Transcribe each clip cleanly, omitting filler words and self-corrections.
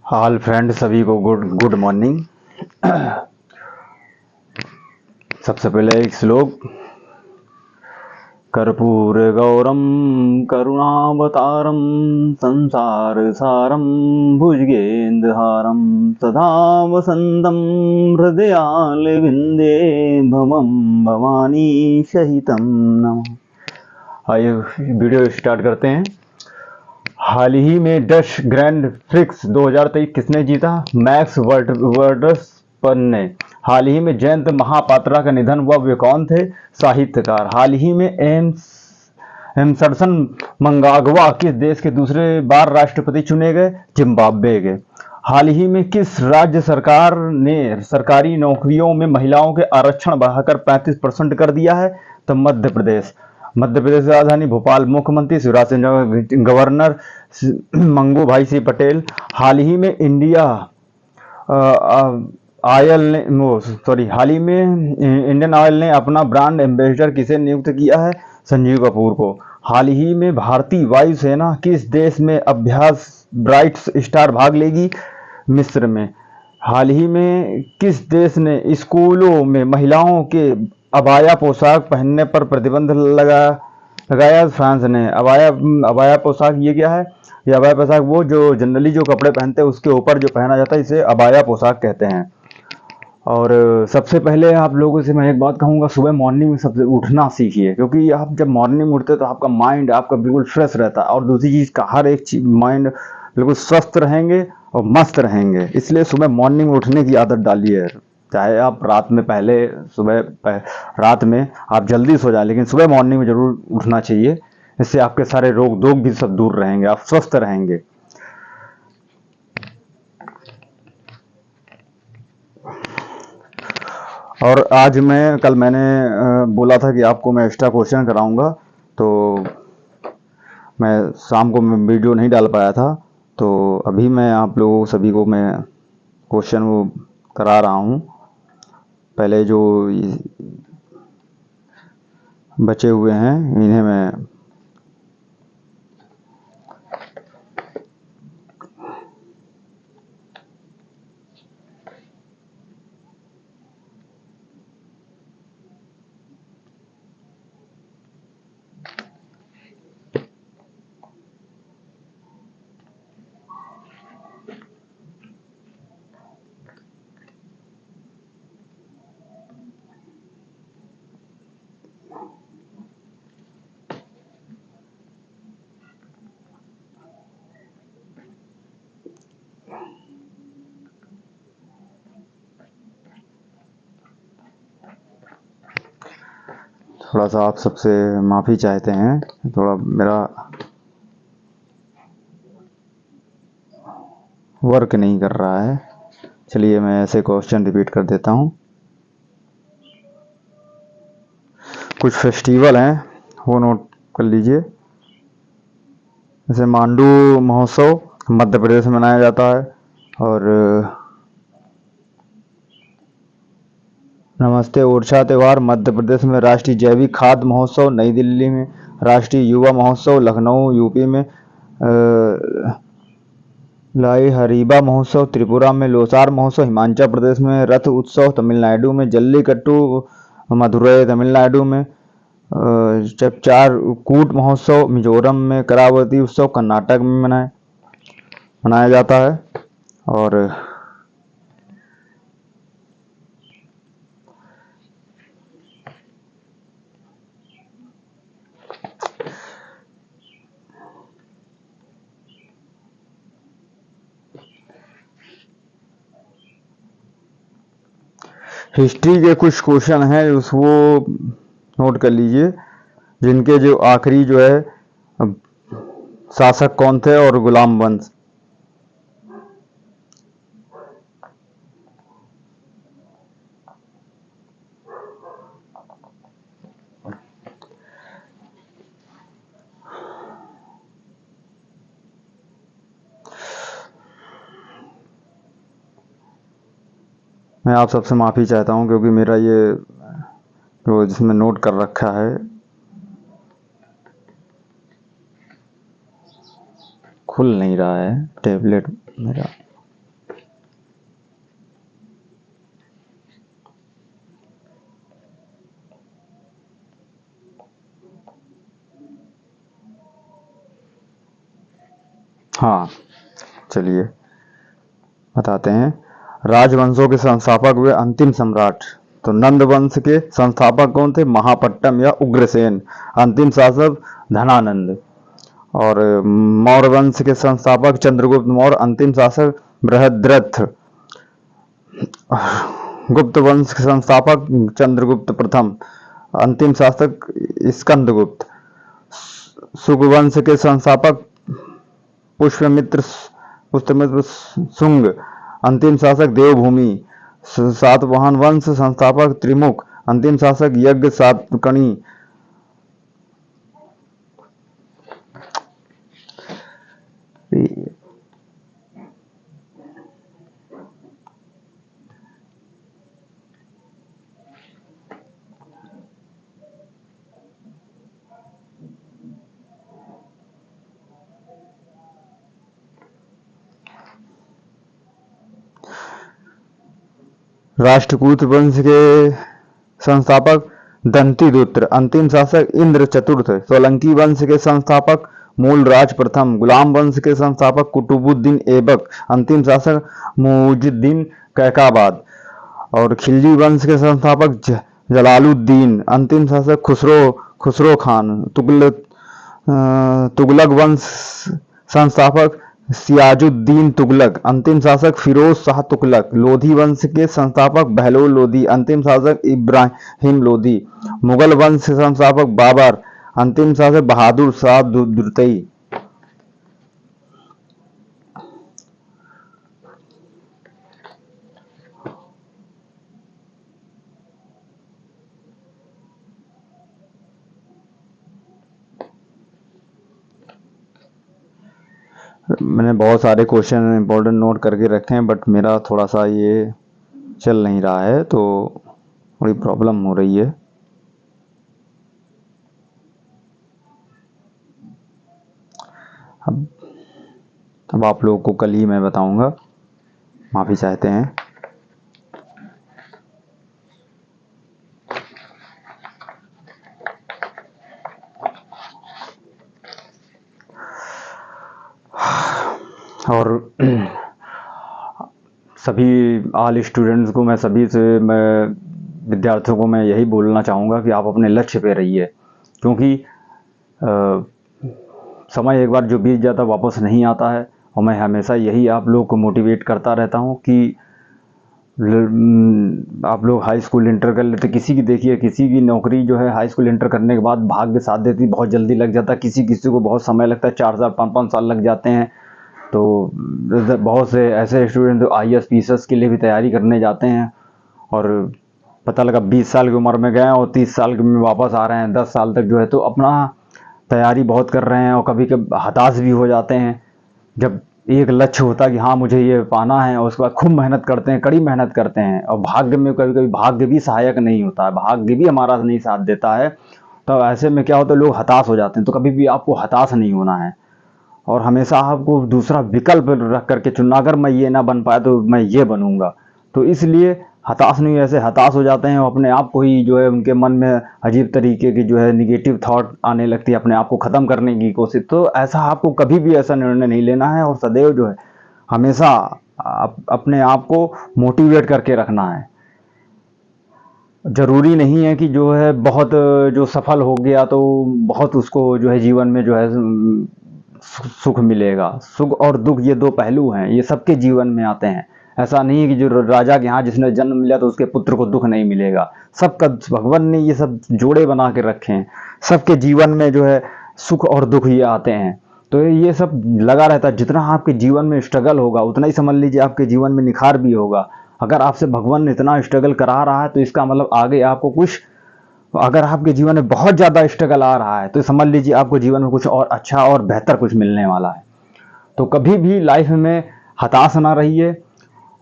हाल friend सभी को good good morning. सबसे पहले एक श्लोक। कर्पूर गौरम करुणावतारम संसार सारम भुजगेन्द्रहारम सदा वसंतम हृदयालविंदे भवम भवानी सहितम नमः। आइए वीडियो स्टार्ट करते हैं। हाल ही में डच ग्रैंड प्रिक्स 2023 किसने जीता? मैक्स वर्स्टैपन ने। हाल ही में जयंत महापात्रा का निधन हुआ, वे कौन थे? साहित्यकार। हाल ही में एमर्सन मंगाग्वा किस देश के दूसरे बार राष्ट्रपति चुने गए? जिम्बाब्वे के। हाल ही में किस राज्य सरकार ने सरकारी नौकरियों में महिलाओं के आरक्षण बढ़ाकर 35% कर दिया है? तो मध्य प्रदेश। मध्य प्रदेश की राजधानी भोपाल। मुख्यमंत्री शिवराज सिंह चौहान, गवर्नर मंगू भाई सिंह पटेल। हाल ही में हाल ही में इंडियन ऑयल ने अपना ब्रांड एम्बेसडर किसे नियुक्त किया है? संजीव कपूर को। हाल ही में भारतीय वायुसेना किस देश में अभ्यास ब्राइट स्टार भाग लेगी? मिस्र में। हाल ही में किस देश ने स्कूलों में महिलाओं के अबाया पोशाक पहनने पर प्रतिबंध लगाया? फ्रांस ने। अबाया पोशाक ये क्या है? ये अबाया पोशाक वो जो जनरली जो कपड़े पहनते हैं उसके ऊपर जो पहना जाता है, इसे अबाया पोशाक कहते हैं। और सबसे पहले आप लोगों से मैं एक बात कहूँगा, सुबह मॉर्निंग में सबसे उठना सीखिए, क्योंकि आप जब मॉर्निंग में उठते तो आपका माइंड आपका बिल्कुल फ्रेश रहता है, और दूसरी चीज़ का हर एक चीज माइंड बिल्कुल स्वस्थ रहेंगे और मस्त रहेंगे। इसलिए सुबह मॉर्निंग में उठने की आदत डालिए। चाहे आप रात में आप जल्दी सो जाए, लेकिन सुबह मॉर्निंग में जरूर उठना चाहिए। इससे आपके सारे रोग भी सब दूर रहेंगे, आप स्वस्थ रहेंगे। और आज कल मैंने बोला था कि आपको मैं एक्स्ट्रा क्वेश्चन कराऊंगा, तो मैं शाम को वीडियो नहीं डाल पाया था, तो अभी मैं आप लोगों सभी को मैं क्वेश्चन वो करा रहा हूँ। पहले जो बचे हुए हैं इन्हें मैं थोड़ा सा आप सबसे माफ़ी चाहते हैं, थोड़ा मेरा वर्क नहीं कर रहा है। चलिए मैं ऐसे क्वेश्चन रिपीट कर देता हूँ। कुछ फेस्टिवल हैं वो नोट कर लीजिए। जैसे मांडू महोत्सव मध्य प्रदेश में मनाया जाता है, और नमस्ते ओरछा त्यौहार मध्य प्रदेश में, राष्ट्रीय जैविक खाद्य महोत्सव नई दिल्ली में, राष्ट्रीय युवा महोत्सव लखनऊ यूपी में, लाई हरीबा महोत्सव त्रिपुरा में, लोसार महोत्सव हिमाचल प्रदेश में, रथ उत्सव तमिलनाडु में, जल्लीकट्टू मदुरई तमिलनाडु में, चार कूट महोत्सव मिजोरम में, करावती उत्सव कर्नाटक में मनाया जाता है। और हिस्ट्री के कुछ क्वेश्चन हैं वो नोट कर लीजिए, जिनके जो आखिरी जो है शासक कौन थे और गुलाम वंश। मैं आप सबसे माफ़ी चाहता हूँ, क्योंकि मेरा ये जो जिसमें नोट कर रखा है खुल नहीं रहा है टैबलेट मेरा। हाँ, चलिए बताते हैं। राजवंशों के संस्थापक हुए अंतिम सम्राट। तो नंद वंश के संस्थापक कौन थे? महापट्टम या उग्रसेन। अंतिम शासक धनानंद। और मौर्य वंश के संस्थापक चंद्रगुप्त मौर्य। अंतिम शासक बृहद्रथ। गुप्त वंश के संस्थापक चंद्रगुप्त प्रथम। अंतिम शासक स्कंदगुप्त। सुगवंश के संस्थापक पुष्यमित्र पुष्यमित्र शुंग। अंतिम शासक देवभूमि। सातवाहन वंश संस्थापक त्रिमुख। अंतिम शासक यज्ञ सातकर्णी। राष्ट्रकूट वंश के संस्थापक दंतिदुत्र। अंतिम शासक इंद्र चतुर्थ। सोलंकी वंश के संस्थापक मूलराज प्रथम। गुलाम वंश के संस्थापक कुतुबुद्दीन ऐबक। अंतिम शासक मुइजुद्दीन कैकाबाद। और खिलजी वंश के संस्थापक जलालुद्दीन। अंतिम शासक खुसरो खान। तुगलक वंश संस्थापक सियाजुद्दीन तुगलक। अंतिम शासक फिरोज शाह तुगलक। लोधी वंश के संस्थापक बहलोल लोधी। अंतिम शासक इब्राहिम लोधी। मुगल वंश के संस्थापक बाबर। अंतिम शासक बहादुर शाह दुर्रानी। मैंने बहुत सारे क्वेश्चन इंपॉर्टेंट नोट करके रखे हैं, बट मेरा थोड़ा सा ये चल नहीं रहा है, तो थोड़ी प्रॉब्लम हो रही है। अब आप लोगों को कल ही मैं बताऊंगा। माफ़ी चाहते हैं। और सभी ऑल स्टूडेंट्स को मैं विद्यार्थियों को मैं यही बोलना चाहूँगा कि आप अपने लक्ष्य पे रहिए, क्योंकि समय एक बार जो बीत जाता वापस नहीं आता है। और मैं हमेशा यही आप लोग को मोटिवेट करता रहता हूँ कि आप लोग हाई स्कूल इंटर कर लेते। किसी की देखिए, किसी की नौकरी जो है हाई स्कूल इंटर करने के बाद भाग्य साथ देती, बहुत जल्दी लग जाता है। किसी को बहुत समय लगता है, 4 साल 5 साल लग जाते हैं। तो बहुत से ऐसे स्टूडेंट जो IAS PCS के लिए भी तैयारी करने जाते हैं, और पता लगा 20 साल की उम्र में गए और 30 साल में वापस आ रहे हैं। 10 साल तक जो है तो अपना तैयारी बहुत कर रहे हैं, और कभी कभी हताश भी हो जाते हैं। जब एक लक्ष्य होता है कि हाँ मुझे ये पाना है, और उसके बाद खूब मेहनत करते हैं, कड़ी मेहनत करते हैं, और भाग्य में कभी कभी भाग्य भी सहायक नहीं होता है, भाग्य भी हमारा नहीं साथ देता है। तो ऐसे में क्या होता है, लोग हताश हो जाते हैं। तो कभी भी आपको हताश नहीं होना है, और हमेशा आपको दूसरा विकल्प रख करके चुनना। अगर मैं ये ना बन पाया तो मैं ये बनूंगा। तो इसलिए हताश नहीं, ऐसे हताश हो जाते हैं, अपने आप को ही जो है उनके मन में अजीब तरीके की जो है निगेटिव थॉट आने लगती है, अपने आप को ख़त्म करने की कोशिश। तो ऐसा आपको कभी भी ऐसा निर्णय नहीं लेना है, और सदैव जो है हमेशा अपने आप को मोटिवेट करके रखना है। ज़रूरी नहीं है कि जो है बहुत जो सफल हो गया तो बहुत उसको जो है जीवन में जो है सुख मिलेगा। सुख और दुख ये दो पहलू हैं, ये सबके जीवन में आते हैं। ऐसा नहीं है कि जो राजा के यहाँ जिसने जन्म मिला तो उसके पुत्र को दुख नहीं मिलेगा। सबका भगवान ने ये सब जोड़े बना के रखे हैं। सबके जीवन में जो है सुख और दुख ये आते हैं। तो ये सब लगा रहता है। जितना आपके जीवन में स्ट्रगल होगा उतना ही समझ लीजिए आपके जीवन में निखार भी होगा। अगर आपसे भगवान ने इतना स्ट्रगल करा रहा है तो इसका मतलब आगे आपको कुछ, अगर आपके जीवन में बहुत ज़्यादा स्ट्रगल आ रहा है तो समझ लीजिए आपको जीवन में कुछ और अच्छा और बेहतर कुछ मिलने वाला है। तो कभी भी लाइफ में हताश ना रहिए,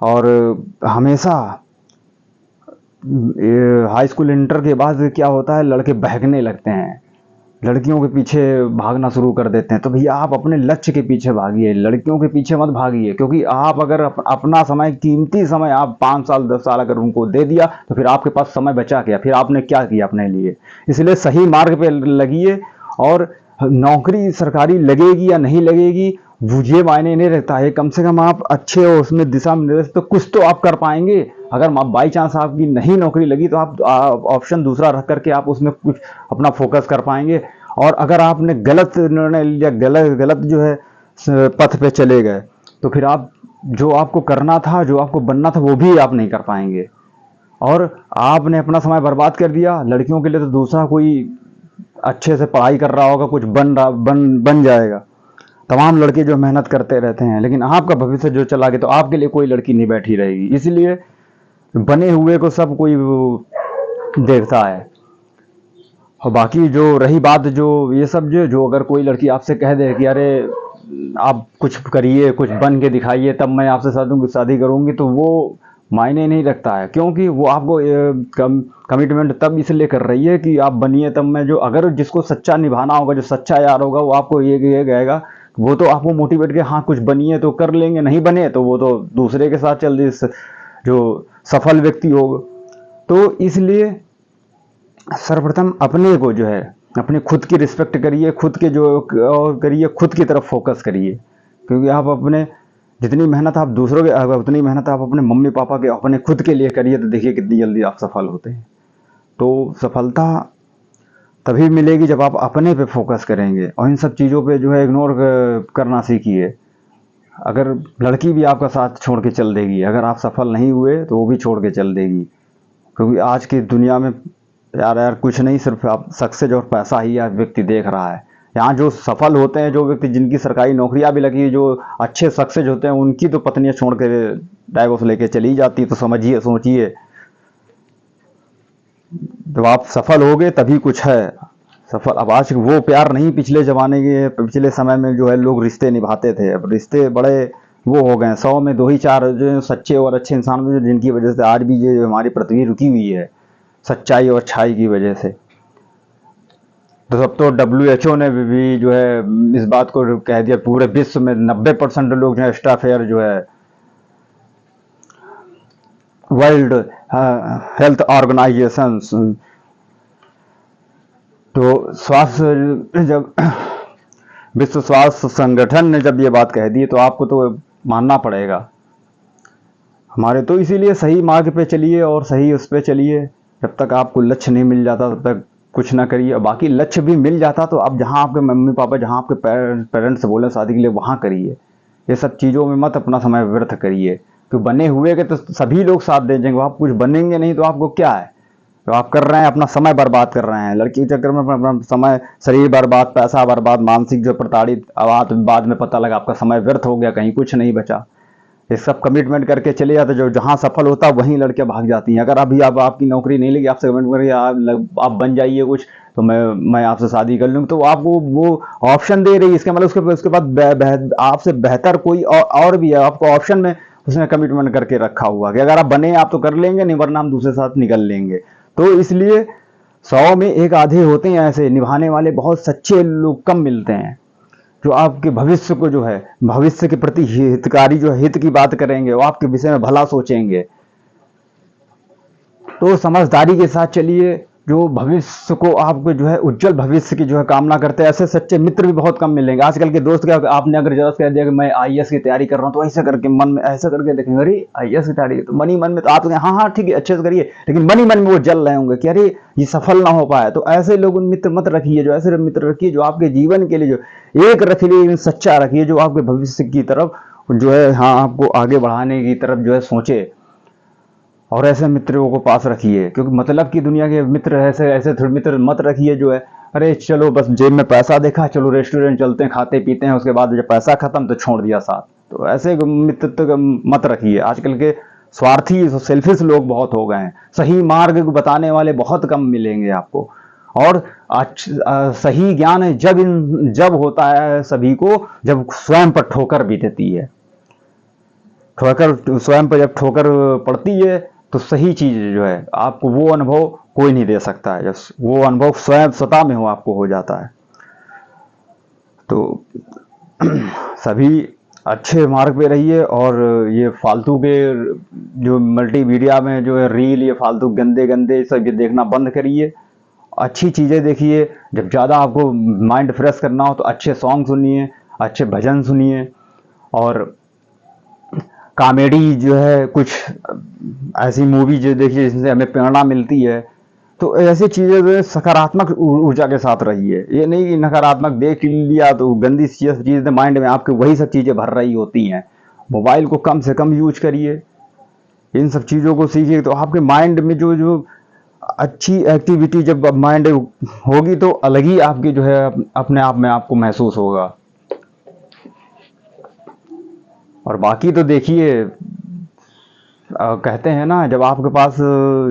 और हमेशा हाई स्कूल इंटर के बाद क्या होता है, लड़के बहकने लगते हैं, लड़कियों के पीछे भागना शुरू कर देते हैं। तो भैया आप अपने लक्ष्य के पीछे भागिए, लड़कियों के पीछे मत भागिए। क्योंकि आप अगर अपना समय, कीमती समय आप 5 साल 10 साल अगर उनको दे दिया तो फिर आपके पास समय बचा क्या, फिर आपने क्या किया अपने लिए। इसलिए सही मार्ग पे लगिए, और नौकरी सरकारी लगेगी या नहीं लगेगी वो ये मायने नहीं रखता है, कम से कम आप अच्छे हो उसमें दिशा में निर्देश तो कुछ तो आप कर पाएंगे। अगर बाई चांस आपकी नहीं नौकरी लगी तो आप ऑप्शन दूसरा रख करके आप उसमें कुछ अपना फोकस कर पाएंगे। और अगर आपने गलत निर्णय लिया, गलत गलत जो है पथ पे चले गए, तो फिर आप जो आपको करना था, जो आपको बनना था, वो भी आप नहीं कर पाएंगे। और आपने अपना समय बर्बाद कर दिया। लड़कियों के लिए तो दूसरा कोई अच्छे से पढ़ाई कर रहा होगा, कुछ बन जाएगा। तमाम लड़के जो मेहनत करते रहते हैं, लेकिन आपका भविष्य जो चला गया तो आपके लिए कोई लड़की नहीं बैठी रहेगी। इसलिए बने हुए को सब कोई देखता है। और बाकी जो रही बात जो ये सब जो अगर कोई लड़की आपसे कह दे कि अरे आप कुछ करिए, कुछ बन के दिखाइए, तब मैं आपसे शादी करूंगी, तो वो मायने नहीं रखता है। क्योंकि वो आपको कमिटमेंट तब इसलिए कर रही है कि आप बनिए तब मैं, जो अगर जिसको सच्चा निभाना होगा, जो सच्चा यार होगा, वो आपको ये कहेगा, वो तो आपको मोटिवेट के हाँ कुछ बनिए तो कर लेंगे, नहीं बने तो वो तो दूसरे के साथ चल रही, जो सफल व्यक्ति होगा। तो इसलिए सर्वप्रथम अपने को जो है, अपने खुद की रिस्पेक्ट करिए, खुद के जो और करिए, खुद की तरफ फोकस करिए। क्योंकि आप अपने जितनी मेहनत आप दूसरों के, उतनी मेहनत आप अपने मम्मी पापा के, अपने खुद के लिए करिए, तो देखिए कितनी जल्दी आप सफल होते हैं। तो सफलता तभी मिलेगी जब आप अपने पे फोकस करेंगे और इन सब चीज़ों पे जो है इग्नोर करना सीखिए। अगर लड़की भी आपका साथ छोड़ के चल देगी, अगर आप सफल नहीं हुए तो वो भी छोड़ के चल देगी। क्योंकि आज की दुनिया में यार कुछ नहीं, सिर्फ आप सक्सेस और पैसा ही आज व्यक्ति देख रहा है। यहाँ जो सफल होते हैं, जो व्यक्ति जिनकी सरकारी नौकरियां भी लगी, जो अच्छे सक्सेस होते हैं, उनकी तो पत्नियां छोड़ के डाइवोर्स लेके चली जाती। तो समझिए, सोचिए, जब आप सफल हो गए तभी कुछ है सफल। अब आज वो प्यार नहीं, पिछले जमाने के, पिछले समय में जो है लोग रिश्ते निभाते थे। अब रिश्ते बड़े वो हो गए, 100 में 2 ही 4 जो सच्चे और अच्छे इंसान, जो जिनकी वजह से आज भी ये हमारी पृथ्वी रुकी हुई है, सच्चाई और अच्छाई की वजह से। तो सब तो WHO ने भी जो है इस बात को कह दिया, पूरे विश्व में 90% लोग जो है एक्स्ट्रा फेयर जो है, वर्ल्ड हेल्थ ऑर्गेनाइजेशन, तो स्वास्थ्य जब विश्व स्वास्थ्य संगठन ने जब ये बात कह दी, तो आपको तो मानना पड़ेगा हमारे। तो इसीलिए सही मार्ग पे चलिए और सही उस पे चलिए। जब तक आपको लक्ष्य नहीं मिल जाता तब तक कुछ ना करिए। और बाकी लक्ष्य भी मिल जाता तो आप जहाँ आपके मम्मी पापा, जहाँ आपके पेरेंट्स बोले शादी के लिए, वहाँ करिए। ये सब चीज़ों में मत अपना समय व्यर्थ करिए। तो बने हुए के तो सभी लोग साथ दे देंगे, आप कुछ बनेंगे नहीं तो आपको क्या है। तो आप कर रहे हैं, अपना समय बर्बाद कर रहे हैं लड़की के चक्कर में, अपना समय, शरीर बर्बाद, पैसा बर्बाद, मानसिक जो प्रताड़ित। अब बाद में पता लगा आपका समय व्यर्थ हो गया, कहीं कुछ नहीं बचा। ये सब कमिटमेंट करके चले जाते, जो जहाँ सफल होता है वहीं लड़कियां भाग जाती हैं। अगर अभी आप आपकी नौकरी नहीं लगी, आपसे कमिट करके आप बन जाइए कुछ, तो मैं आपसे शादी कर लूँगी, तो आपको वो ऑप्शन दे रही है। इसका मतलब उसके बाद आपसे बेहतर कोई और भी है, आपको ऑप्शन में उसने कमिटमेंट करके रखा हुआ कि अगर आप बने आप तो कर लेंगे, नहीं वरना हम दूसरे साथ निकल लेंगे। तो इसलिए 100 में एक आधे होते हैं ऐसे निभाने वाले, बहुत सच्चे लोग कम मिलते हैं, जो आपके भविष्य को जो है, भविष्य के प्रति हितकारी, जो हित की बात करेंगे, वो आपके विषय में भला सोचेंगे। तो समझदारी के साथ चलिए, जो भविष्य को आपको जो है उज्जवल भविष्य की जो है कामना करते हैं। ऐसे सच्चे मित्र भी बहुत कम मिलेंगे। आजकल के दोस्त क्या, आपने अगर जरा कह दिया कि मैं IAS की तैयारी कर रहा हूँ, तो ऐसा करके मन में ऐसा करके देखेंगे, अरे IAS की तैयारी, तो मन ही मन में तो आप हाँ ठीक है अच्छे से करिए, लेकिन मन ही मन में वो जल रहे होंगे कि अरे ये सफल ना हो पाया। तो ऐसे लोग मित्र मत रखिए, जो ऐसे मित्र रखिए जो आपके जीवन के लिए जो एक रखिए, सच्चा रखिए, जो आपके भविष्य की तरफ जो है, हाँ आपको आगे बढ़ाने की तरफ जो है सोचे। और ऐसे मित्रों को पास रखिए, क्योंकि मतलब की दुनिया के मित्र, ऐसे ऐसे मित्र मत रखिए जो है अरे चलो बस जेब में पैसा देखा, चलो रेस्टोरेंट चलते हैं, खाते पीते हैं, उसके बाद जब पैसा खत्म तो छोड़ दिया साथ। तो ऐसे मित्र तो मत रखिए। आजकल के स्वार्थी सेल्फिश लोग बहुत हो गए हैं, सही मार्ग बताने वाले बहुत कम मिलेंगे आपको। और सही ज्ञान जब होता है सभी को, जब स्वयं पर ठोकर भी देती है। ठोकर स्वयं पर जब ठोकर पड़ती है तो सही चीज जो है आपको वो अनुभव कोई नहीं दे सकता है। जब वो अनुभव स्वतः में आपको हो जाता है। तो सभी अच्छे मार्ग पे रहिए। और ये फालतू के जो मल्टीमीडिया में जो है रील, ये फालतू गंदे गंदे सब ये देखना बंद करिए। अच्छी चीज़ें देखिए। जब ज़्यादा आपको माइंड फ्रेश करना हो तो अच्छे सॉन्ग सुनिए, अच्छे भजन सुनिए, और कॉमेडी जो है कुछ ऐसी मूवी जो देखिए जिनसे हमें प्रेरणा मिलती है। तो ऐसी चीज़ें जो है सकारात्मक ऊर्जा के साथ रहिए, ये नहीं कि नकारात्मक देख लिया तो गंदी चीज़ें माइंड में आपके वही सब चीज़ें भर रही होती हैं। मोबाइल को कम से कम यूज करिए, इन सब चीज़ों को सीखिए, तो आपके माइंड में जो जो अच्छी एक्टिविटी जब माइंड होगी तो अलग ही आपकी जो है अपने आप में आपको महसूस होगा। और बाकी तो देखिए कहते हैं ना, जब आपके पास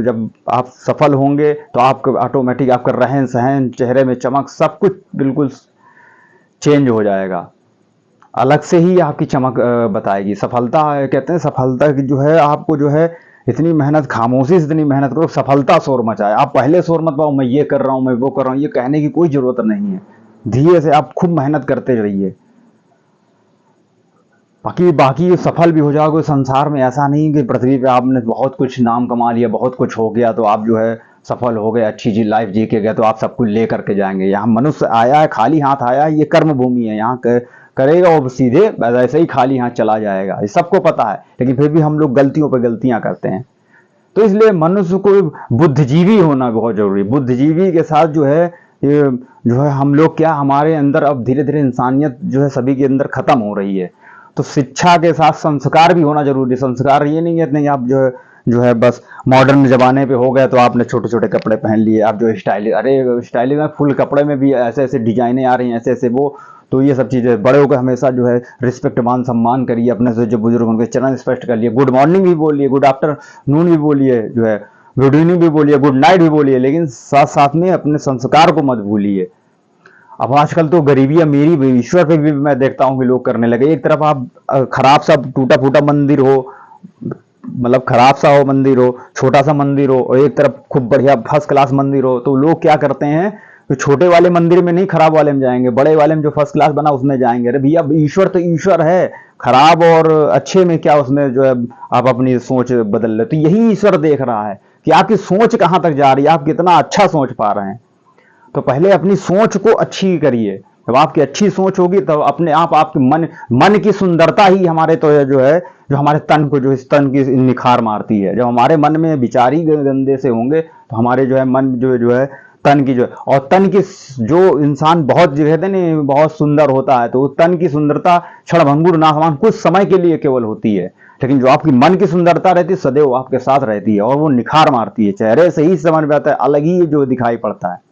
जब आप सफल होंगे तो आपको ऑटोमेटिक आपका रहन सहन, चेहरे में चमक, सब कुछ बिल्कुल चेंज हो जाएगा, अलग से ही आपकी चमक बताएगी। सफलता कहते हैं, सफलता की जो है आपको जो है इतनी मेहनत, खामोशी से इतनी मेहनत करो, सफलता शोर मचाए। आप पहले शोर मत पाओ, मैं ये कर रहा हूँ, मैं वो कर रहा हूँ, ये कहने की कोई जरूरत नहीं है। धीरे से आप खूब मेहनत करते रहिए, बाकी सफल भी हो जाओगे। संसार में ऐसा नहीं कि पृथ्वी पे आपने बहुत कुछ नाम कमा लिया, बहुत कुछ हो गया तो आप जो है सफल हो गए, अच्छी जी लाइफ जी के गए तो आप सब कुछ ले करके जाएंगे। यहाँ मनुष्य आया है, खाली हाथ आया है, ये कर्म भूमि है, यहाँ करेगा और सीधे वैसे ही खाली हाथ चला जाएगा, ये सबको पता है। लेकिन फिर भी हम लोग गलतियों पर गलतियां करते हैं। तो इसलिए मनुष्य को बुद्धिजीवी होना बहुत जरूरी है। बुद्धिजीवी के साथ जो है ये जो है हम लोग क्या, हमारे अंदर अब धीरे धीरे इंसानियत जो है सभी के अंदर खत्म हो रही है। तो शिक्षा के साथ संस्कार भी होना जरूरी है। संस्कार ये नहीं है नहीं आप जो है बस मॉडर्न जमाने पे हो गए तो आपने छोटे छोटे कपड़े पहन लिए, आप जो स्टाइलिश, अरे स्टाइलिश में फुल कपड़े में भी ऐसे ऐसे डिजाइनें आ रही हैं, ऐसे ऐसे वो। तो ये सब चीज़ें, बड़े होकर हमेशा जो है रिस्पेक्ट, मान सम्मान करिए, अपने से जो बुजुर्ग उनके चरण स्पष्ट कर लिए, गुड मॉर्निंग भी बोलिए, गुड आफ्टरनून भी बोलिए, जो है गुड इवनिंग भी बोलिए, गुड नाइट भी बोलिए, लेकिन साथ साथ में अपने संस्कार को मत भूलिए। अब आजकल तो गरीबी अमीरी भी ईश्वर पे भी मैं देखता हूँ कि लोग करने लगे। एक तरफ आप खराब सा टूटा फूटा मंदिर हो, मतलब खराब सा हो मंदिर हो, छोटा सा मंदिर हो, और एक तरफ खूब बढ़िया फर्स्ट क्लास मंदिर हो, तो लोग क्या करते हैं तो छोटे वाले मंदिर में नहीं, खराब वाले में जाएंगे, बड़े वाले में जो फर्स्ट क्लास बना उसमें जाएंगे। अरे भैया, ईश्वर तो ईश्वर है, खराब और अच्छे में क्या उसमें जो है आप अपनी सोच बदल रहे। तो यही ईश्वर देख रहा है कि आपकी सोच कहाँ तक जा रही है, आप कितना अच्छा सोच पा रहे हैं। तो पहले अपनी सोच को अच्छी करिए। जब आपकी अच्छी सोच होगी तब अपने आप आपके मन की सुंदरता ही हमारे तो जो है जो हमारे तन को, जो इस तन की निखार मारती है। जब हमारे मन में विचार ही गंदे से होंगे तो हमारे जो है मन जो है तन की जो है, और तन की जो इंसान बहुत जो कहते हैं बहुत सुंदर होता है, तो तन की सुंदरता क्षणभंगुर नासमान कुछ समय के लिए केवल होती है, लेकिन जो आपकी मन की सुंदरता रहती है सदैव आपके साथ रहती है, और वो निखार मारती है, चेहरे से ही समझ में आता है, अलग ही जो दिखाई पड़ता है।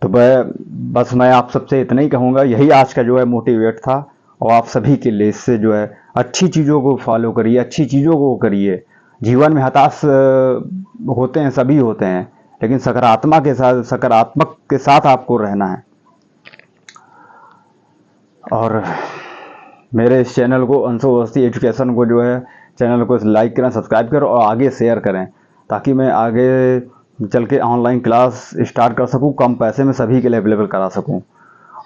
तो बस मैं आप सबसे इतना ही कहूँगा, यही आज का जो है मोटिवेट था। और आप सभी के लिए इससे जो है अच्छी चीज़ों को फॉलो करिए, अच्छी चीज़ों को करिए। जीवन में हताश होते हैं, सभी होते हैं, लेकिन सकारात्मक के साथ आपको रहना है। और मेरे इस चैनल को, अंशु अवस्थी एजुकेशन को जो है चैनल को लाइक करें, सब्सक्राइब करें और आगे शेयर करें, ताकि मैं आगे चल के ऑनलाइन क्लास स्टार्ट कर सकूं, कम पैसे में सभी के लिए अवेलेबल करा सकूं।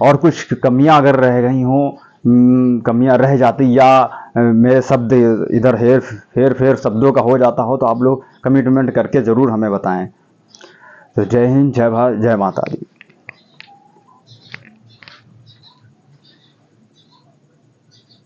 और कुछ कमियां अगर रह गई हों, कमियां रह जाती, या मेरे शब्द इधर हेर फेर शब्दों का हो जाता हो, तो आप लोग कमिटमेंट करके ज़रूर हमें बताएं। तो जय हिंद, जय भारत, जय माता दी।